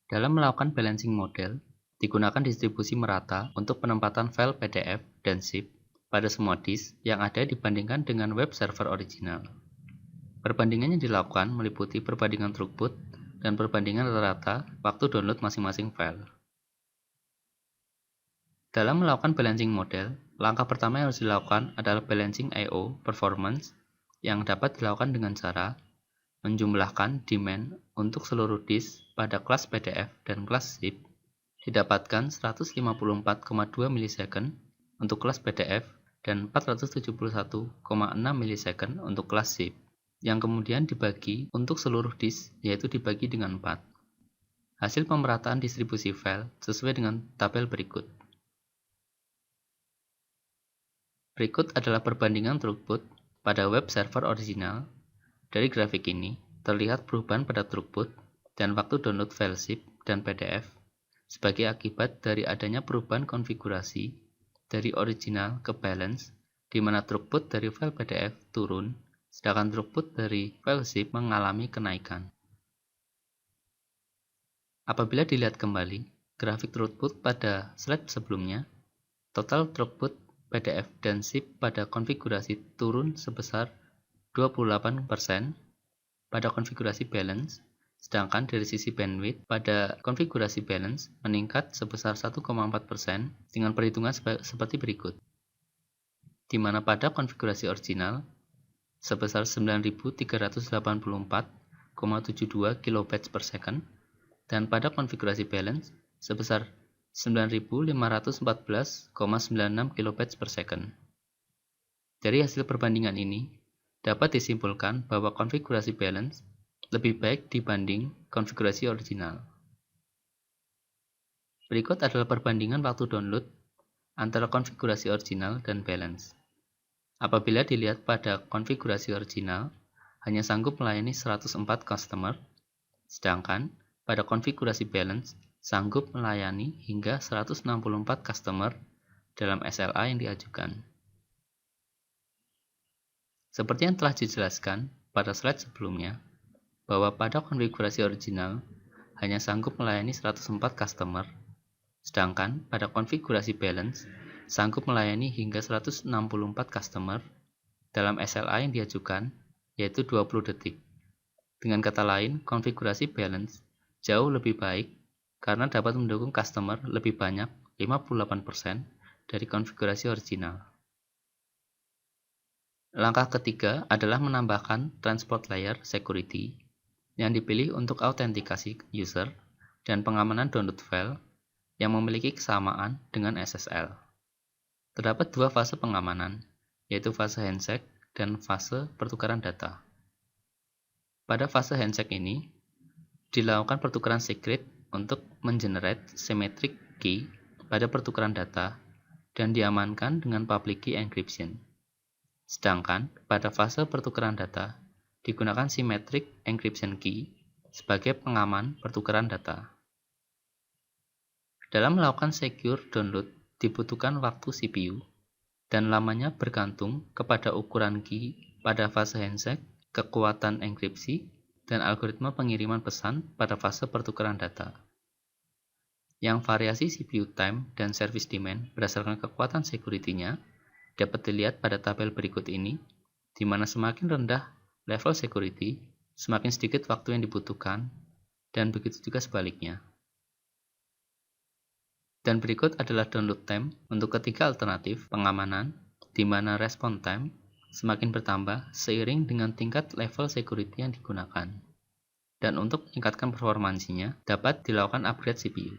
Dalam melakukan balancing model, digunakan distribusi merata untuk penempatan file PDF dan zip pada semua disk yang ada dibandingkan dengan web server original. Perbandingan yang dilakukan meliputi perbandingan throughput dan perbandingan rata-rata waktu download masing-masing file. Dalam melakukan balancing model, langkah pertama yang harus dilakukan adalah balancing I/O performance yang dapat dilakukan dengan cara menjumlahkan demand untuk seluruh disk pada kelas PDF dan kelas zip didapatkan 154,2 milisecond untuk kelas PDF dan 471,6 milisecond untuk kelas zip, yang kemudian dibagi untuk seluruh disk, yaitu dibagi dengan 4. Hasil pemerataan distribusi file sesuai dengan tabel berikut. Berikut adalah perbandingan throughput pada web server original. Dari grafik ini, terlihat perubahan pada throughput dan waktu download file zip dan PDF sebagai akibat dari adanya perubahan konfigurasi dari original ke balance, di mana throughput dari file PDF turun, sedangkan throughput dari file zip mengalami kenaikan. Apabila dilihat kembali grafik throughput pada slide sebelumnya, total throughput PDF dan zip pada konfigurasi turun sebesar 28% pada konfigurasi balance, sedangkan dari sisi bandwidth pada konfigurasi balance meningkat sebesar 1,4% dengan perhitungan seperti berikut. Di mana pada konfigurasi original sebesar 9384,72 kB per second dan pada konfigurasi balance sebesar 9514,96 kB per second. Dari hasil perbandingan ini, dapat disimpulkan bahwa konfigurasi balance lebih baik dibanding konfigurasi original. Berikut adalah perbandingan waktu download antara konfigurasi original dan balance. Apabila dilihat pada konfigurasi original, hanya sanggup melayani 104 customer, sedangkan pada konfigurasi balance sanggup melayani hingga 164 customer dalam SLA yang diajukan. Seperti yang telah dijelaskan pada slide sebelumnya, bahwa pada konfigurasi original hanya sanggup melayani 104 customer, sedangkan pada konfigurasi balance sanggup melayani hingga 164 customer dalam SLA yang diajukan, yaitu 20 detik. Dengan kata lain, konfigurasi balance jauh lebih baik karena dapat mendukung customer lebih banyak 58% dari konfigurasi original. Langkah ketiga adalah menambahkan transport layer security yang dipilih untuk autentikasi user dan pengamanan download file yang memiliki kesamaan dengan SSL. Terdapat dua fase pengamanan, yaitu fase handshake dan fase pertukaran data. Pada fase handshake ini, dilakukan pertukaran secret untuk mengenerate symmetric key pada pertukaran data dan diamankan dengan public key encryption. Sedangkan pada fase pertukaran data, digunakan symmetric encryption key sebagai pengaman pertukaran data. Dalam melakukan secure download, dibutuhkan waktu CPU, dan lamanya bergantung kepada ukuran key pada fase handshake, kekuatan enkripsi, dan algoritma pengiriman pesan pada fase pertukaran data. Yang variasi CPU time dan service demand berdasarkan kekuatan security-nya dapat dilihat pada tabel berikut ini, di mana semakin rendah level security, semakin sedikit waktu yang dibutuhkan, dan begitu juga sebaliknya. Dan berikut adalah download time untuk ketiga alternatif pengamanan, di mana response time semakin bertambah seiring dengan tingkat level security yang digunakan. Dan untuk meningkatkan performansinya, dapat dilakukan upgrade CPU.